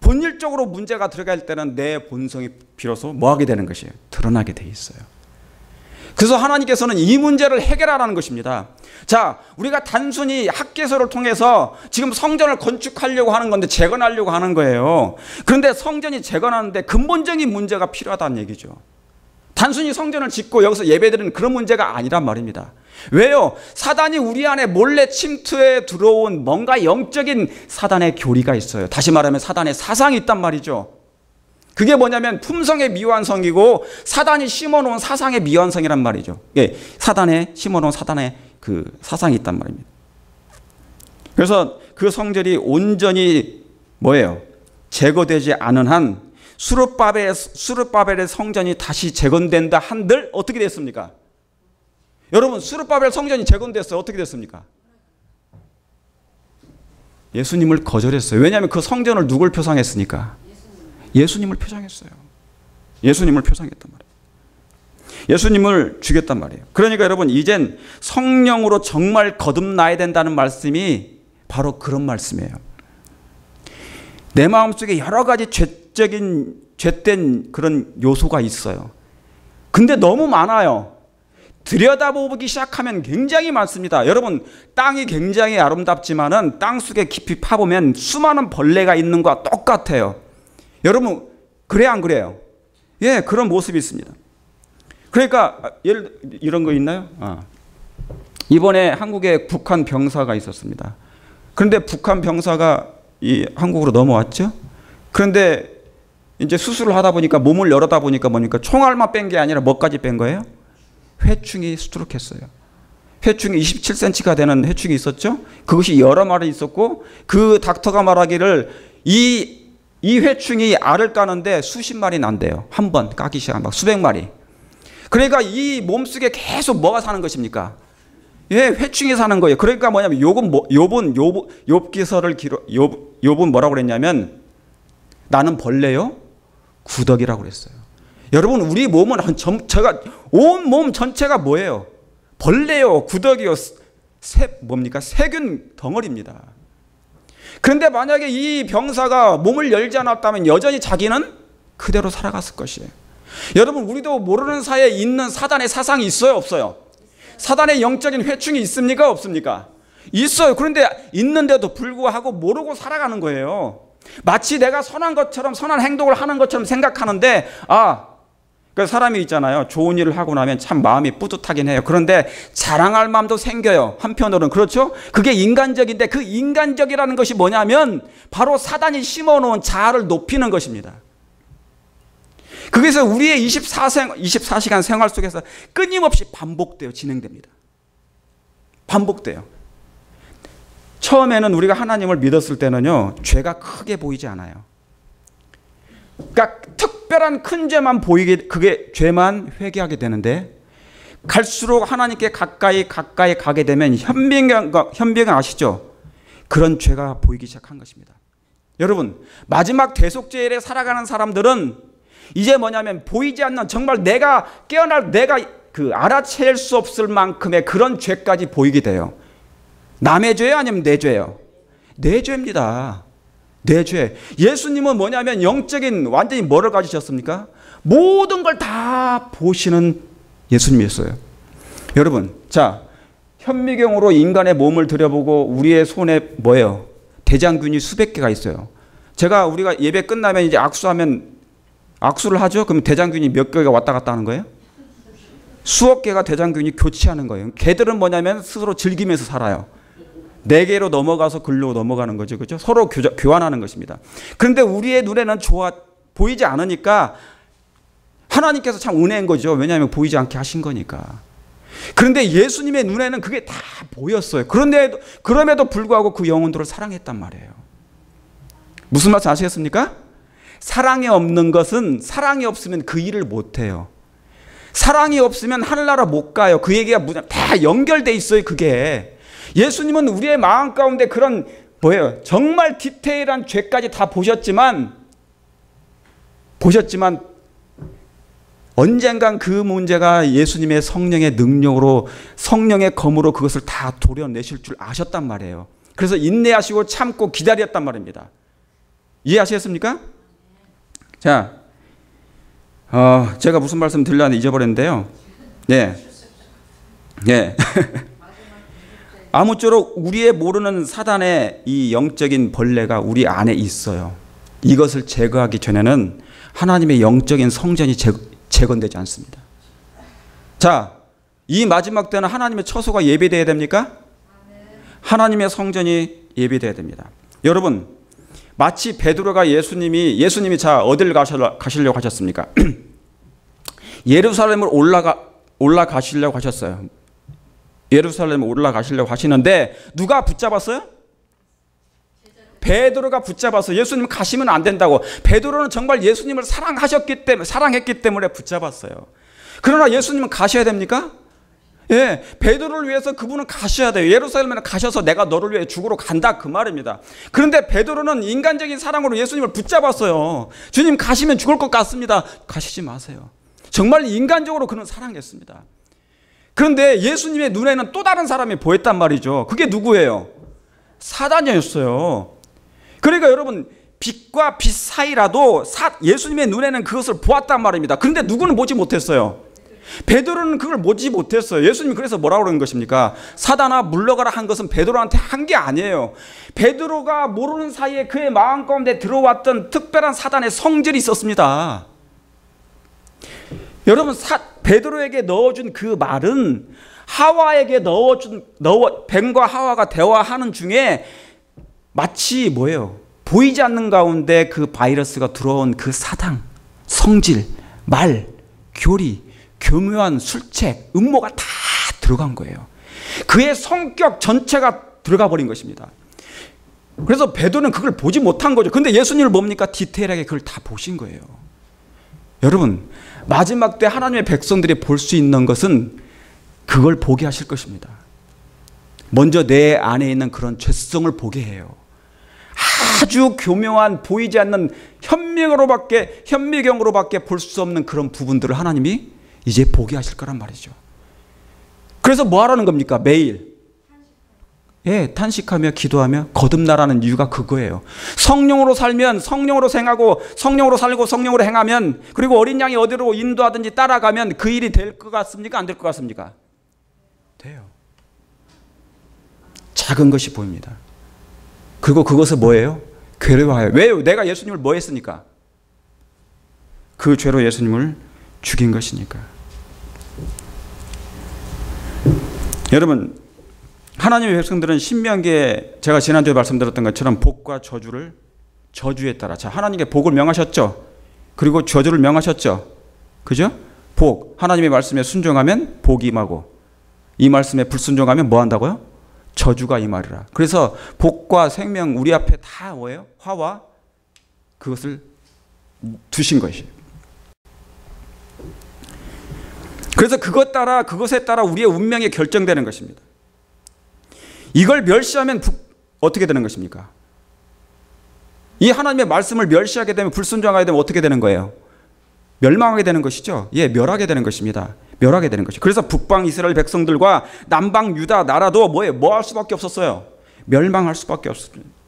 본질적으로 문제가 들어갈 때는 내 본성이 비로소 뭐하게 되는 것이에요? 드러나게 돼 있어요. 그래서 하나님께서는 이 문제를 해결하라는 것입니다. 자, 우리가 단순히 학개서를 통해서 지금 성전을 건축하려고 하는 건데 재건하려고 하는 거예요. 그런데 성전이 재건하는데 근본적인 문제가 필요하다는 얘기죠. 단순히 성전을 짓고 여기서 예배드리는 그런 문제가 아니란 말입니다. 왜요? 사단이 우리 안에 몰래 침투해 들어온 뭔가 영적인 사단의 교리가 있어요. 다시 말하면 사단의 사상이 있단 말이죠. 그게 뭐냐면 품성의 미완성이고 사단이 심어놓은 사상의 미완성이란 말이죠. 예, 사단에 심어놓은 사단의 그 사상이 있단 말입니다. 그래서 그 성전이 온전히 뭐예요? 제거되지 않은 한 수르바벨의 성전이 다시 재건된다 한들 어떻게 됐습니까? 여러분, 수르바벨 성전이 재건됐어요. 어떻게 됐습니까? 예수님을 거절했어요. 왜냐하면 그 성전을 누굴 표상했으니까? 예수님을 표상했어요. 예수님을 표상했단 말이에요. 예수님을 죽였단 말이에요. 그러니까 여러분, 이젠 성령으로 정말 거듭나야 된다는 말씀이 바로 그런 말씀이에요. 내 마음속에 여러 가지 죄된 그런 요소가 있어요. 근데 너무 많아요. 들여다보기 시작하면 굉장히 많습니다. 여러분, 땅이 굉장히 아름답지만은 땅 속에 깊이 파보면 수많은 벌레가 있는 것과 똑같아요. 여러분, 그래요, 안 그래요? 예, 그런 모습이 있습니다. 그러니까 이런 거 있나요? 이번에 한국에 북한 병사가 있었습니다. 그런데 북한 병사가 이 한국으로 넘어왔죠. 그런데 이제 수술을 하다 보니까 몸을 열어다 보니까 뭡니까? 총알만 뺀 게 아니라 뭐까지 뺀 거예요? 회충이 수두룩했어요. 회충이 27cm가 되는 회충이 있었죠. 그것이 여러 마리 있었고 그 닥터가 말하기를 이 회충이 알을 까는데 수십 마리 난대요. 한 번 까기 시작하면 막 수백 마리. 그러니까 이 몸속에 계속 뭐가 사는 것입니까? 예, 회충이 사는 거예요. 그러니까 뭐냐면 욥은 뭐라고 그랬냐면 나는 벌레요 구더기라고 그랬어요. 여러분, 우리 몸은 온 몸 전체가 뭐예요? 벌레요, 구더기요, 뭡니까? 세균 덩어리입니다. 그런데 만약에 이 병사가 몸을 열지 않았다면 여전히 자기는 그대로 살아갔을 것이에요. 여러분, 우리도 모르는 사이에 있는 사단의 사상이 있어요, 없어요? 사단의 영적인 회충이 있습니까, 없습니까? 있어요. 그런데 있는데도 불구하고 모르고 살아가는 거예요. 마치 내가 선한 것처럼 선한 행동을 하는 것처럼 생각하는데 그 사람이 있잖아요. 좋은 일을 하고 나면 참 마음이 뿌듯하긴 해요. 그런데 자랑할 마음도 생겨요. 한편으로는. 그렇죠? 그게 인간적인데 그 인간적이라는 것이 뭐냐면 바로 사단이 심어놓은 자아를 높이는 것입니다. 그래서 우리의 24시간 생활 속에서 끊임없이 반복돼요. 진행됩니다. 반복돼요. 처음에는 우리가 하나님을 믿었을 때는요, 죄가 크게 보이지 않아요. 그러니까 특별한 큰 죄만 보이게, 그게 죄만 회개하게 되는데 갈수록 하나님께 가까이 가게 되면 현병 아시죠? 그런 죄가 보이기 시작한 것입니다. 여러분, 마지막 대속죄일에 살아가는 사람들은 이제 뭐냐면 보이지 않는 정말 내가 알아챌 수 없을 만큼의 그런 죄까지 보이게 돼요. 남의 죄요? 아니면 내 죄요? 내 죄입니다. 내 죄. 예수님은 뭐냐면 영적인 완전히 뭐를 가지셨습니까? 모든 걸 다 보시는 예수님이었어요. 여러분, 자, 현미경으로 인간의 몸을 들여보고 우리의 손에 뭐예요? 대장균이 수백 개가 있어요. 우리가 예배 끝나면 이제 악수를 하죠? 그럼 대장균이 몇 개가 왔다 갔다 하는 거예요? 수억 개가 대장균이 교치하는 거예요. 개들은 뭐냐면 스스로 즐기면서 살아요. 4개로 넘어가서 글로 넘어가는 거죠. 그죠? 서로 교환하는 것입니다. 그런데 우리의 눈에는 보이지 않으니까 하나님께서 참 은혜인 거죠. 왜냐하면 보이지 않게 하신 거니까. 그런데 예수님의 눈에는 그게 다 보였어요. 그럼에도 불구하고 그 영혼들을 사랑했단 말이에요. 무슨 말씀 아시겠습니까? 사랑이 없는 것은 사랑이 없으면 그 일을 못해요. 사랑이 없으면 하늘나라 못 가요. 그 얘기가 다 연결돼 있어요. 그게. 예수님은 우리의 마음 가운데 그런 뭐예요? 정말 디테일한 죄까지 다 보셨지만 언젠간 그 문제가 예수님의 성령의 능력으로, 성령의 검으로 그것을 다 도려내실 줄 아셨단 말이에요. 그래서 인내하시고 참고 기다렸단 말입니다. 이해하시겠습니까? 자, 제가 무슨 말씀 드리려는데 잊어버렸는데요. 네. 네. 아무쪼록 우리의 모르는 사단의 이 영적인 벌레가 우리 안에 있어요. 이것을 제거하기 전에는 하나님의 영적인 성전이 재건되지 않습니다. 자, 이 마지막 때는 하나님의 처소가 예배되어야 됩니까? 하나님의 성전이 예배되어야 됩니다. 여러분, 마치 베드로가 예수님이 자 어딜 가시려고 하셨습니까? 예루살렘을 올라가시려고 하셨어요. 예루살렘에 올라가시려고 하시는데 누가 붙잡았어요? 베드로가 붙잡았어요. 예수님 가시면 안 된다고. 베드로는 정말 예수님을 사랑했기 때문에 붙잡았어요. 그러나 예수님은 가셔야 됩니까? 예, 베드로를 위해서 그분은 가셔야 돼요. 예루살렘에 가셔서 내가 너를 위해 죽으러 간다 그 말입니다. 그런데 베드로는 인간적인 사랑으로 예수님을 붙잡았어요. 주님 가시면 죽을 것 같습니다. 가시지 마세요. 정말 인간적으로 그는 사랑했습니다. 그런데 예수님의 눈에는 또 다른 사람이 보였단 말이죠. 그게 누구예요? 사단이었어요. 그러니까 여러분, 빛과 빛 사이라도 예수님의 눈에는 그것을 보았단 말입니다. 그런데 누구는 보지 못했어요? 베드로는 그걸 보지 못했어요. 예수님이 그래서 뭐라고 그러는 것입니까? 사단아 물러가라 한 것은 베드로한테 한 게 아니에요. 베드로가 모르는 사이에 그의 마음 가운데 들어왔던 특별한 사단의 성질이 있었습니다. 여러분, 베드로에게 넣어준 그 말은 하와에게 뱀과 하와가 대화하는 중에 마치 뭐예요? 보이지 않는 가운데 그 바이러스가 들어온 그 사당, 성질, 말, 교리, 교묘한 술책, 음모가 다 들어간 거예요. 그의 성격 전체가 들어가 버린 것입니다. 그래서 베드로는 그걸 보지 못한 거죠. 근데 예수님을 뭡니까? 디테일하게 그걸 다 보신 거예요. 여러분, 마지막 때 하나님의 백성들이 볼 수 있는 것은 그걸 보게 하실 것입니다. 먼저 내 안에 있는 그런 죄성을 보게 해요. 아주 교묘한 보이지 않는 현미경으로밖에 볼 수 없는 그런 부분들을 하나님이 이제 보게 하실 거란 말이죠. 그래서 뭐 하라는 겁니까? 매일 탄식하며 기도하며 거듭나라는 이유가 그거예요. 성령으로 살면 성령으로 생하고 성령으로 살고 성령으로 행하면, 그리고 어린 양이 어디로 인도하든지 따라가면 그 일이 될 것 같습니까? 안 될 것 같습니까? 돼요. 작은 것이 보입니다. 그리고 그것은 뭐예요? 괴로워해요. 왜요? 내가 예수님을 뭐 했으니까? 그 죄로 예수님을 죽인 것이니까. 여러분, 하나님의 백성들은 신명기에 제가 지난주에 말씀드렸던 것처럼 복과 저주에 따라, 자, 하나님께 복을 명하셨죠. 그리고 저주를 명하셨죠. 그죠? 복, 하나님의 말씀에 순종하면 복이 임하고, 이 말씀에 불순종하면 뭐 한다고요? 저주가 임하리라. 그래서 복과 생명 우리 앞에 다 뭐예요? 화와 그것을 두신 것이에요. 그래서 그것에 따라 우리의 운명이 결정되는 것입니다. 이걸 멸시하면 어떻게 되는 것입니까? 이 하나님의 말씀을 멸시하게 되면, 불순종하게 되면 어떻게 되는 거예요? 멸망하게 되는 것이죠. 예, 멸하게 되는 것입니다. 멸하게 되는 것이죠. 그래서 북방 이스라엘 백성들과 남방 유다 나라도 뭐 할 수밖에 없었어요? 멸망할 수밖에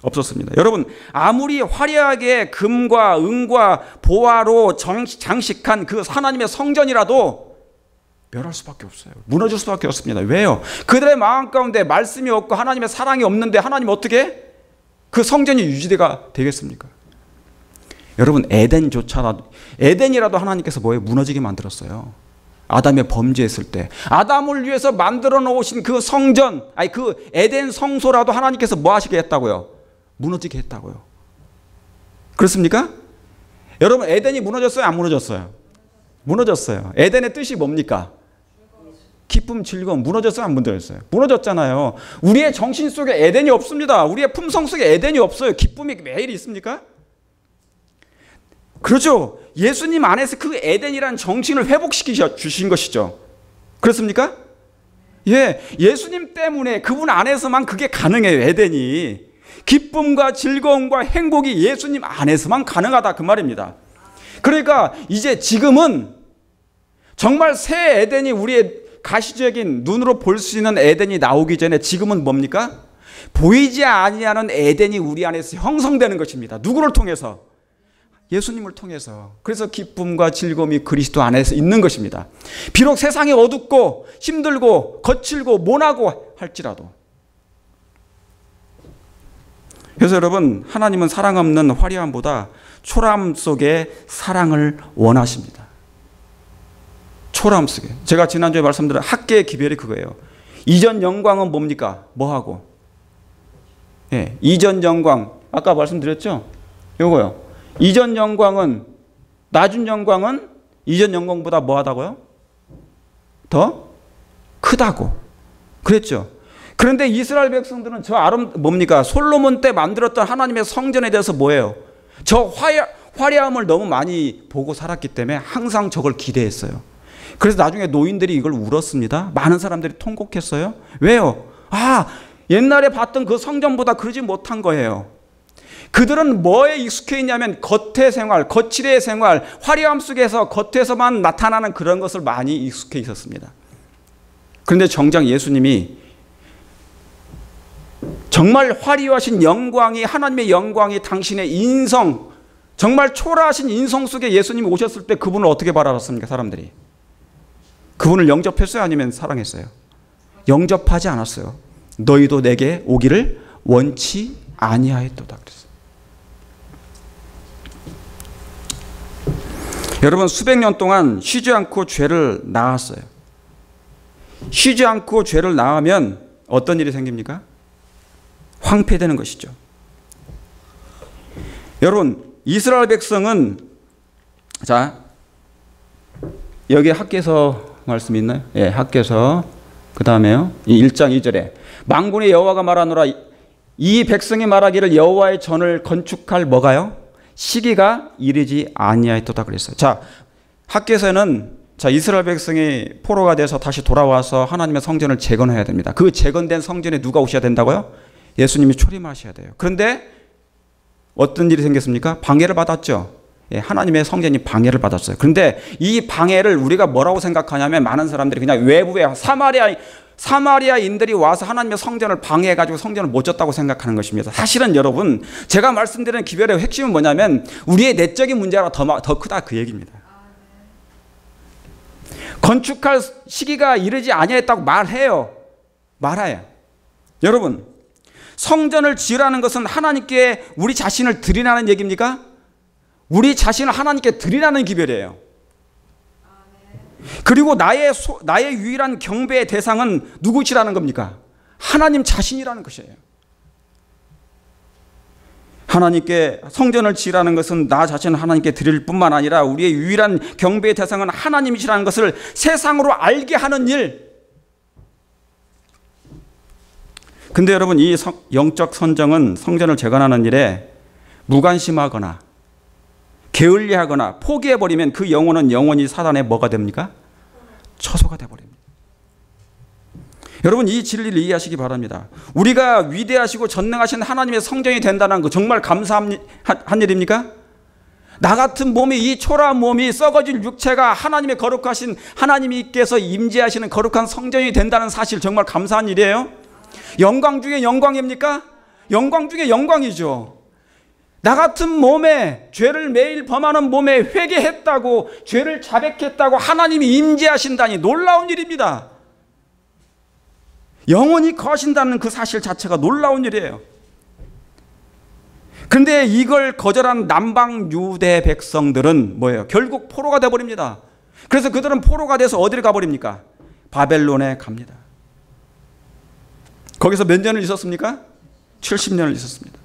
없었습니다. 여러분, 아무리 화려하게 금과 은과 보화로 장식한 그 하나님의 성전이라도 멸할 수밖에 없어요. 무너질 수밖에 없습니다. 왜요? 그들의 마음 가운데 말씀이 없고 하나님의 사랑이 없는데 하나님 어떻게 그 성전이 유지가 되겠습니까? 여러분, 에덴이라도 하나님께서 뭐예요? 무너지게 만들었어요. 아담의 범죄했을 때 아담을 위해서 만들어 놓으신 그 성전, 그 에덴 성소라도 하나님께서 뭐 하시게 했다고요? 무너지게 했다고요. 그렇습니까? 여러분, 에덴이 무너졌어요? 안 무너졌어요? 무너졌어요. 에덴의 뜻이 뭡니까? 기쁨, 즐거움. 무너졌어요? 안 무너졌어요? 무너졌잖아요. 우리의 정신 속에 에덴이 없습니다. 우리의 품성 속에 에덴이 없어요. 기쁨이 매일 있습니까? 그렇죠. 예수님 안에서 그 에덴이라는 정신을 회복시켜 주신 것이죠. 그렇습니까? 예, 예수님 때문에 그분 안에서만 그게 가능해요. 에덴이. 기쁨과 즐거움과 행복이 예수님 안에서만 가능하다 그 말입니다. 그러니까 이제 지금은 정말 새 에덴이 우리의 가시적인 눈으로 볼 수 있는 에덴이 나오기 전에 지금은 뭡니까? 보이지 아니하는 에덴이 우리 안에서 형성되는 것입니다. 누구를 통해서? 예수님을 통해서. 그래서 기쁨과 즐거움이 그리스도 안에서 있는 것입니다. 비록 세상이 어둡고 힘들고 거칠고 모나고 할지라도. 그래서 여러분, 하나님은 사랑 없는 화려함보다 초라함 속에 사랑을 원하십니다. 초라함 속에. 제가 지난주에 말씀드린 학계의 기별이 그거예요. 이전 영광은 뭡니까? 뭐하고? 예, 이전 영광. 아까 말씀드렸죠? 요거요. 이전 영광은, 낮은 영광은 이전 영광보다 뭐하다고요? 더 크다고. 그랬죠? 그런데 이스라엘 백성들은 뭡니까? 솔로몬 때 만들었던 하나님의 성전에 대해서 뭐예요? 저 화려함을 너무 많이 보고 살았기 때문에 항상 저걸 기대했어요. 그래서 나중에 노인들이 이걸 울었습니다. 많은 사람들이 통곡했어요. 왜요? 옛날에 봤던 그 성전보다 그러지 못한 거예요. 그들은 뭐에 익숙해 있냐면 겉의 생활, 거칠의 생활, 화려함 속에서 겉에서만 나타나는 그런 것을 많이 익숙해 있었습니다. 그런데 정작 예수님이 정말 화려하신 영광이, 하나님의 영광이 당신의 인성, 정말 초라하신 인성 속에 예수님이 오셨을 때 그분을 어떻게 바라봤습니까? 사람들이. 그분을 영접했어요? 아니면 사랑했어요? 영접하지 않았어요. 너희도 내게 오기를 원치 아니하였도다 그랬어요. 여러분, 수백 년 동안 쉬지 않고 죄를 낳았어요. 쉬지 않고 죄를 낳으면 어떤 일이 생깁니까? 황폐되는 것이죠. 여러분, 이스라엘 백성은, 자, 여기 학개서 말씀 있나요? 예, 학개서. 그 다음에요. 1장 2절에 만군의 여호와가 말하노라, 이 백성이 말하기를 여호와의 전을 건축할 뭐가요? 시기가 이르지 아니하였도다 그랬어요. 자, 학개서는 이스라엘 백성이 포로가 돼서 다시 돌아와서 하나님의 성전을 재건해야 됩니다. 그 재건된 성전에 누가 오셔야 된다고요? 예수님이 초림하셔야 돼요. 그런데 어떤 일이 생겼습니까? 방해를 받았죠. 예, 하나님의 성전이 방해를 받았어요. 그런데 이 방해를 우리가 뭐라고 생각하냐면 많은 사람들이 그냥 외부에 사마리아인들이 와서 하나님의 성전을 방해해가지고 성전을 못 졌다고 생각하는 것입니다. 사실은 여러분, 제가 말씀드리는 기별의 핵심은 뭐냐면 우리의 내적인 문제가 더 크다 그 얘기입니다. 건축할 시기가 이르지 아니했다고 말해요. 말해요. 여러분, 성전을 지으라는 것은 하나님께 우리 자신을 드리라는 얘기입니까? 우리 자신을 하나님께 드리라는 기별이에요. 그리고 나의 유일한 경배의 대상은 누구시라는 겁니까? 하나님 자신이라는 것이에요. 하나님께 성전을 지으라는 것은 나 자신을 하나님께 드릴 뿐만 아니라 우리의 유일한 경배의 대상은 하나님이시라는 것을 세상으로 알게 하는 일. 근데 여러분, 이 영적 선정은 성전을 재건하는 일에 무관심하거나 게을리하거나 포기해버리면 그 영혼은 영원히 사단의 뭐가 됩니까? 처소가 돼버립니다. 여러분, 이 진리를 이해하시기 바랍니다. 우리가 위대하시고 전능하신 하나님의 성전이 된다는 거 정말 감사한 일입니까? 나 같은 몸이, 이 초라한 몸이, 썩어질 육체가 하나님의 거룩하신 하나님께서 임재하시는 거룩한 성전이 된다는 사실 정말 감사한 일이에요. 영광 중에 영광입니까? 영광 중에 영광이죠. 나 같은 몸에, 죄를 매일 범하는 몸에 회개했다고, 죄를 자백했다고 하나님이 임재하신다니 놀라운 일입니다. 영원히 거하신다는 그 사실 자체가 놀라운 일이에요. 그런데 이걸 거절한 남방 유대 백성들은 뭐예요? 결국 포로가 되어버립니다. 그래서 그들은 포로가 돼서 어디를 가버립니까? 바벨론에 갑니다. 거기서 몇 년을 있었습니까? 70년을 있었습니다.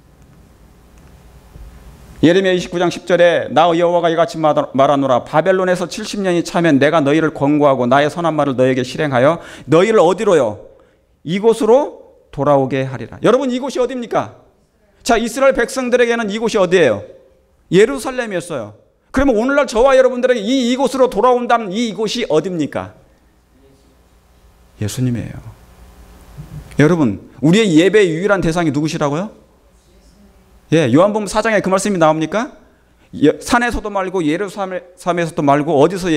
예레미야 29장 10절에 나 여호와가 이같이 말하노라, 바벨론에서 70년이 차면 내가 너희를 권고하고 나의 선한 말을 너에게 실행하여 너희를 어디로요? 이곳으로 돌아오게 하리라. 여러분, 이곳이 어디입니까? 자, 이스라엘 백성들에게는 이곳이 어디예요? 예루살렘이었어요. 그러면 오늘날 저와 여러분들에게 이곳으로 돌아온다는 이곳이 어디입니까? 예수님이에요. 여러분, 우리의 예배의 유일한 대상이 누구시라고요? 예, 요한복음 4장에 그 말씀이 나옵니까? 산에서도 말고 예루살렘에서도 말고 어디서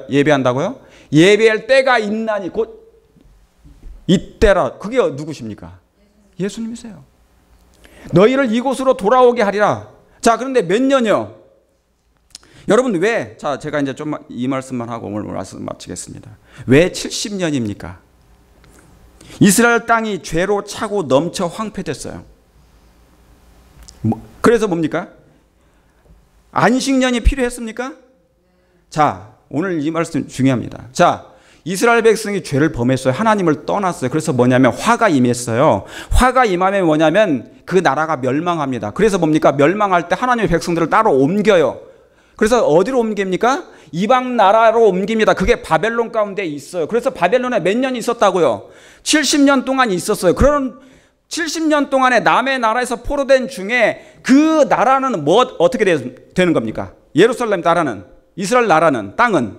예배한다고요? 예배할 때가 있나니 곧 이때라. 그게 누구십니까? 예수님이세요. 너희를 이곳으로 돌아오게 하리라. 자, 그런데 몇 년이요? 여러분 왜? 자, 제가 이제 좀 이 말씀만 하고 오늘 말씀 마치겠습니다. 왜 70년입니까? 이스라엘 땅이 죄로 차고 넘쳐 황폐됐어요. 그래서 뭡니까? 안식년이 필요했습니까? 자, 오늘 이 말씀 중요합니다. 자, 이스라엘 백성이 죄를 범했어요. 하나님을 떠났어요. 그래서 뭐냐면 화가 임했어요. 화가 임하면 뭐냐면 그 나라가 멸망합니다. 그래서 뭡니까? 멸망할 때 하나님의 백성들을 따로 옮겨요. 그래서 어디로 옮깁니까? 이방 나라로 옮깁니다. 그게 바벨론 가운데 있어요. 그래서 바벨론에 몇 년 있었다고요? 70년 동안 있었어요. 그런 70년 동안에 남의 나라에서 포로된 중에 그 나라는 어떻게 되는 겁니까? 예루살렘 나라는, 이스라엘 나라는, 땅은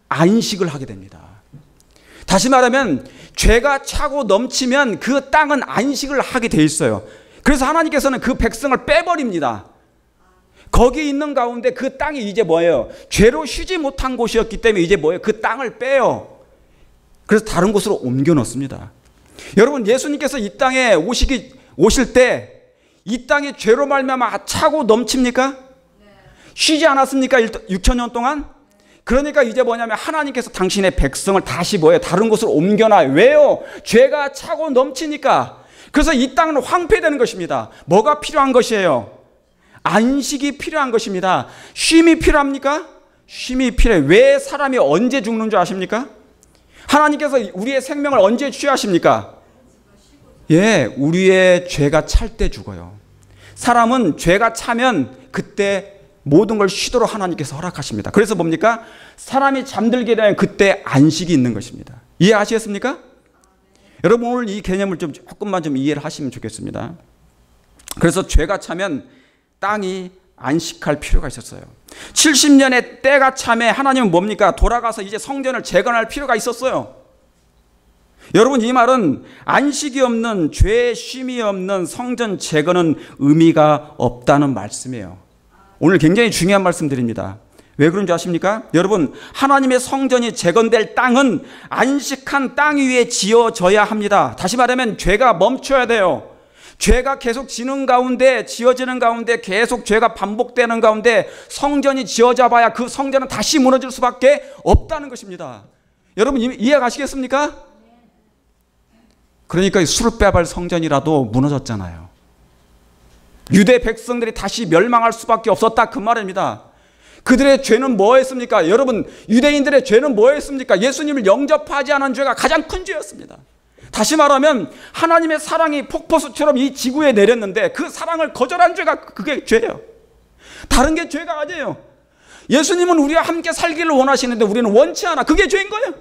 안식을 하게 됩니다. 다시 말하면 죄가 차고 넘치면 그 땅은 안식을 하게 돼 있어요. 그래서 하나님께서는 그 백성을 빼버립니다. 거기 있는 가운데 그 땅이 이제 뭐예요? 죄로 쉬지 못한 곳이었기 때문에 이제 뭐예요? 그 땅을 빼요. 그래서 다른 곳으로 옮겨 놓습니다. 여러분, 예수님께서 이 땅에 오실 때 이 땅이 죄로 말미암아 차고 넘칩니까? 쉬지 않았습니까? 6천년 동안? 그러니까 이제 뭐냐면 하나님께서 당신의 백성을 다시 뭐예요? 다른 곳으로 옮겨놔요. 왜요? 죄가 차고 넘치니까. 그래서 이 땅은 황폐되는 것입니다. 뭐가 필요한 것이에요? 안식이 필요한 것입니다. 쉼이 필요합니까? 쉼이 필요해요. 왜 사람이 언제 죽는 줄 아십니까? 하나님께서 우리의 생명을 언제 취하십니까? 예, 우리의 죄가 찰 때 죽어요. 사람은 죄가 차면 그때 모든 걸 쉬도록 하나님께서 허락하십니다. 그래서 뭡니까? 사람이 잠들게 되면 그때 안식이 있는 것입니다. 이해하시겠습니까? 여러분, 오늘 이 개념을 조금만 이해를 하시면 좋겠습니다. 그래서 죄가 차면 땅이 안식할 필요가 있었어요. 70년의 때가 참에 하나님은 뭡니까? 돌아가서 이제 성전을 재건할 필요가 있었어요. 여러분, 이 말은 안식이 없는, 죄의 쉼이 없는 성전 재건은 의미가 없다는 말씀이에요. 오늘 굉장히 중요한 말씀 드립니다. 왜 그런지 아십니까? 여러분, 하나님의 성전이 재건될 땅은 안식한 땅 위에 지어져야 합니다. 다시 말하면 죄가 멈춰야 돼요. 죄가 계속 지는 가운데, 지어지는 가운데, 계속 죄가 반복되는 가운데 성전이 지어져 봐야 그 성전은 다시 무너질 수밖에 없다는 것입니다. 여러분, 이해 가시겠습니까? 그러니까 수르바벨 성전이라도 무너졌잖아요. 유대 백성들이 다시 멸망할 수밖에 없었다, 그 말입니다. 그들의 죄는 뭐였습니까? 여러분, 유대인들의 죄는 뭐였습니까? 예수님을 영접하지 않은 죄가 가장 큰 죄였습니다. 다시 말하면 하나님의 사랑이 폭포수처럼 이 지구에 내렸는데 그 사랑을 거절한 죄가 그게 죄예요. 다른 게 죄가 아니에요. 예수님은 우리와 함께 살기를 원하시는데 우리는 원치 않아. 그게 죄인 거예요.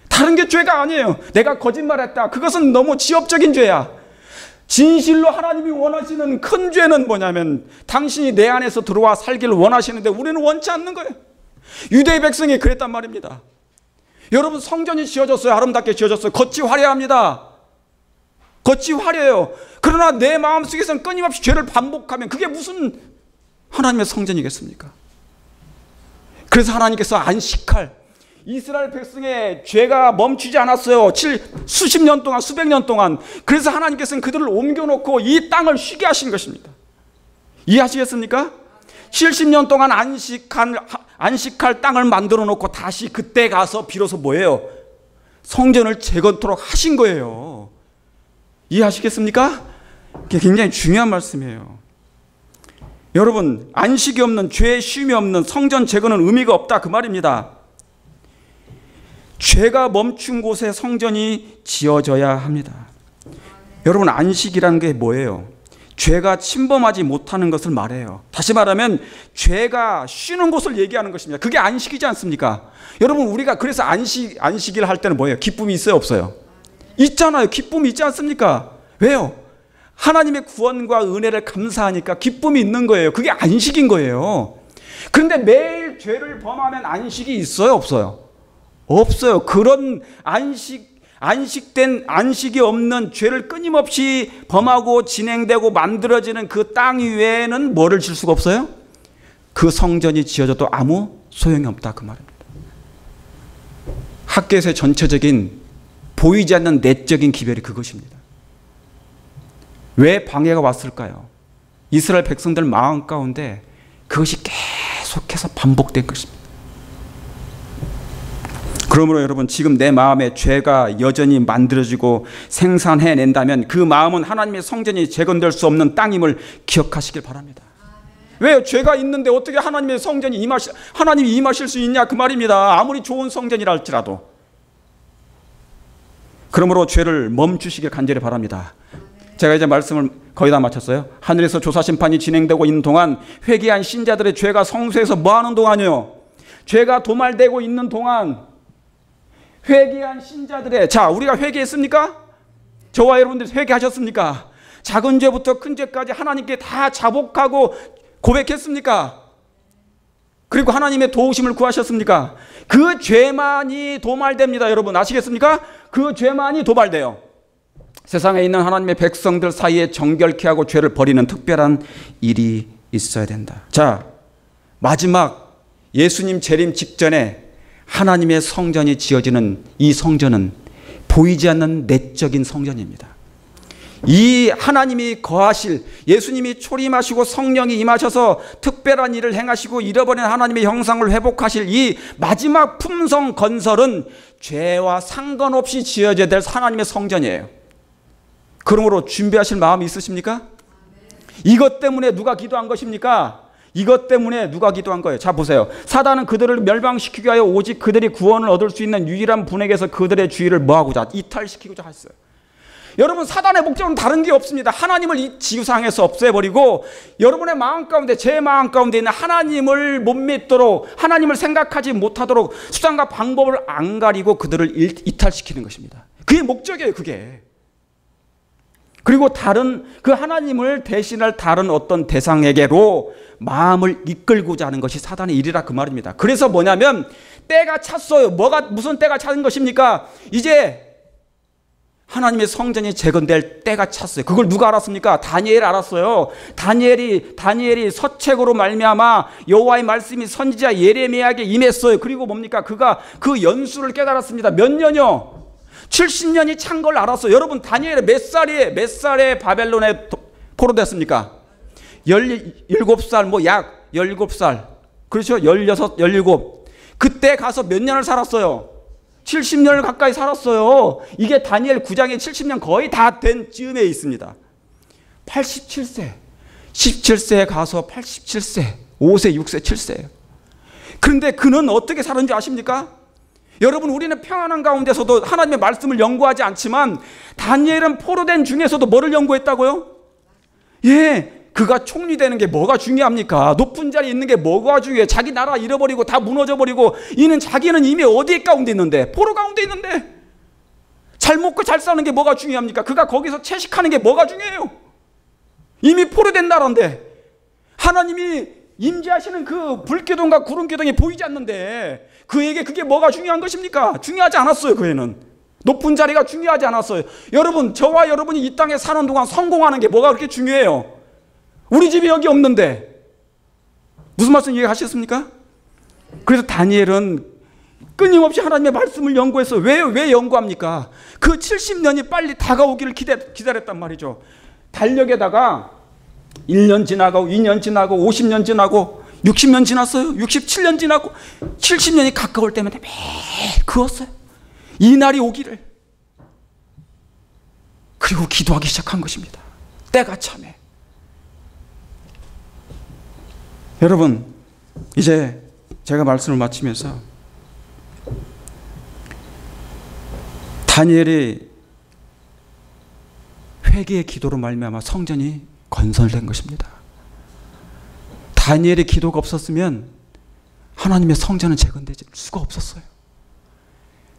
다른 게 죄가 아니에요. 내가 거짓말했다. 그것은 너무 지엽적인 죄야. 진실로 하나님이 원하시는 큰 죄는 뭐냐면 당신이 내 안에서 들어와 살기를 원하시는데 우리는 원치 않는 거예요. 유대의 백성이 그랬단 말입니다. 여러분, 성전이 지어졌어요. 아름답게 지어졌어요. 겉이 화려합니다. 겉이 화려해요. 그러나 내 마음속에서는 끊임없이 죄를 반복하면 그게 무슨 하나님의 성전이겠습니까? 그래서 하나님께서 안식할, 이스라엘 백성의 죄가 멈추지 않았어요. 수십 년 동안, 수백 년 동안. 그래서 하나님께서는 그들을 옮겨놓고 이 땅을 쉬게 하신 것입니다. 이해하시겠습니까? 70년 동안 안식할 땅을 만들어 놓고 다시 그때 가서 비로소 뭐예요? 성전을 재건토록 하신 거예요. 이해하시겠습니까? 그게 굉장히 중요한 말씀이에요. 여러분, 안식이 없는, 죄의 쉼이 없는 성전 재건은 의미가 없다, 그 말입니다. 죄가 멈춘 곳에 성전이 지어져야 합니다. 여러분, 안식이라는 게 뭐예요? 죄가 침범하지 못하는 것을 말해요. 다시 말하면 죄가 쉬는 곳을 얘기하는 것입니다. 그게 안식이지 않습니까? 여러분, 우리가 그래서 안식일 할 때는 뭐예요? 기쁨이 있어요, 없어요? 있잖아요. 기쁨이 있지 않습니까? 왜요? 하나님의 구원과 은혜를 감사하니까 기쁨이 있는 거예요. 그게 안식인 거예요. 그런데 매일 죄를 범하면 안식이 있어요, 없어요? 없어요. 그런 안식이 없는 죄를 끊임없이 범하고 진행되고 만들어지는 그 땅 위에는 뭐를 질 수가 없어요? 그 성전이 지어져도 아무 소용이 없다 그 말입니다. 학교에서의 전체적인 보이지 않는 내적인 기별이 그것입니다. 왜 방해가 왔을까요? 이스라엘 백성들 마음 가운데 그것이 계속해서 반복된 것입니다. 그러므로 여러분, 지금 내 마음에 죄가 여전히 만들어지고 생산해낸다면 그 마음은 하나님의 성전이 재건될 수 없는 땅임을 기억하시길 바랍니다. 왜? 죄가 있는데 어떻게 하나님의 성전이 하나님이 임하실 수 있냐 그 말입니다. 아무리 좋은 성전이라 할지라도. 그러므로 죄를 멈추시길 간절히 바랍니다. 제가 이제 말씀을 거의 다 마쳤어요. 하늘에서 조사심판이 진행되고 있는 동안, 회개한 신자들의 죄가 성소에서 뭐하는 동안이요? 죄가 도말되고 있는 동안 회개한 신자들의, 자, 우리가 회개했습니까? 저와 여러분들 회개하셨습니까? 작은 죄부터 큰 죄까지 하나님께 다 자복하고 고백했습니까? 그리고 하나님의 도우심을 구하셨습니까? 그 죄만이 도말됩니다. 여러분 아시겠습니까? 그 죄만이 도말돼요. 세상에 있는 하나님의 백성들 사이에 정결케 하고 죄를 버리는 특별한 일이 있어야 된다. 자, 마지막 예수님 재림 직전에 하나님의 성전이 지어지는 이 성전은 보이지 않는 내적인 성전입니다. 이 하나님이 거하실, 예수님이 초림하시고 성령이 임하셔서 특별한 일을 행하시고 잃어버린 하나님의 형상을 회복하실 이 마지막 품성 건설은 죄와 상관없이 지어져야 될 하나님의 성전이에요. 그러므로 준비하실 마음이 있으십니까? 이것 때문에 누가 기도한 것입니까? 이것 때문에 누가 기도한 거예요? 자, 보세요. 사단은 그들을 멸망시키기 위하여 오직 그들이 구원을 얻을 수 있는 유일한 분에게서 그들의 주의를 뭐하고자? 이탈시키고자 했어요. 여러분, 사단의 목적은 다른 게 없습니다. 하나님을 이 지구상에서 없애버리고 여러분의 마음 가운데, 제 마음 가운데 있는 하나님을 못 믿도록, 하나님을 생각하지 못하도록 수단과 방법을 안 가리고 그들을 이탈시키는 것입니다. 그게 목적이에요. 그게. 그리고 다른 그 하나님을 대신할 다른 어떤 대상에게로 마음을 이끌고자 하는 것이 사단의 일이라 그 말입니다. 그래서 뭐냐면 때가 찼어요. 무슨 때가 찼은 것입니까? 이제 하나님의 성전이 재건될 때가 찼어요. 그걸 누가 알았습니까? 다니엘이 알았어요. 다니엘이 서책으로 말미암아 여호와의 말씀이 선지자 예레미야에게 임했어요. 그리고 뭡니까? 그가 그 연수를 깨달았습니다. 몇 년이요? 70년이 찬 걸 알았어요. 여러분, 다니엘이 몇 살에 바벨론에 포로됐습니까? 17살, 약 17살. 그렇죠? 16, 17. 그때 가서 몇 년을 살았어요? 70년을 가까이 살았어요. 이게 다니엘 9장에 70년 거의 다 된 즈음에 있습니다. 87세. 17세에 가서 87세. 5세, 6세, 7세예요. 그런데 그는 어떻게 살았는지 아십니까? 여러분, 우리는 평안한 가운데서도 하나님의 말씀을 연구하지 않지만 다니엘은 포로된 중에서도 뭐를 연구했다고요? 예, 그가 총리 되는 게 뭐가 중요합니까? 높은 자리에 있는 게 뭐가 중요해? 자기 나라 잃어버리고 다 무너져버리고 자기는 이미 어디 가운데 있는데? 포로 가운데 있는데? 잘 먹고 잘 사는 게 뭐가 중요합니까? 그가 거기서 채식하는 게 뭐가 중요해요? 이미 포로된 나라인데 하나님이 임재하시는 그 불기둥과 구름기둥이 보이지 않는데 그에게 그게 뭐가 중요한 것입니까? 중요하지 않았어요. 그에는 높은 자리가 중요하지 않았어요. 여러분, 저와 여러분이 이 땅에 사는 동안 성공하는 게 뭐가 그렇게 중요해요? 우리 집이 여기 없는데. 무슨 말씀 이해하셨습니까? 그래서 다니엘은 끊임없이 하나님의 말씀을 연구했어요. 왜 연구합니까? 그 70년이 빨리 다가오기를 기다렸단 말이죠. 달력에다가 1년 지나고 2년 지나고 50년 지나고 60년 지났어요. 67년 지나고 70년이 가까울 때마다 매일 그었어요. 이 날이 오기를. 그리고 기도하기 시작한 것입니다. 때가 참에. 여러분, 이제 제가 말씀을 마치면서 다니엘이 회개의 기도로 말미암아 성전이 건설된 것입니다. 다니엘의 기도가 없었으면 하나님의 성전은 재건될 수가 없었어요.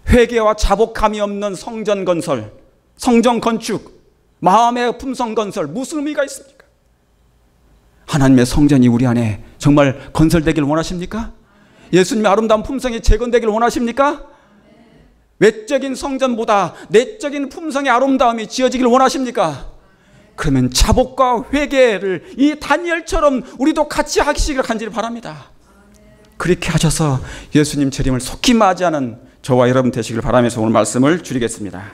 회개와 자복함이 없는 성전 건설, 성전 건축, 마음의 품성 건설, 무슨 의미가 있습니까? 하나님의 성전이 우리 안에 정말 건설되길 원하십니까? 예수님의 아름다운 품성이 재건되길 원하십니까? 외적인 성전보다 내적인 품성의 아름다움이 지어지길 원하십니까? 그러면 자복과 회개를 이 다니엘처럼 우리도 같이 하시기를 간절히 바랍니다. 그렇게 하셔서 예수님 재림을 속히 맞이하는 저와 여러분 되시길 바라면서 오늘 말씀을 줄이겠습니다.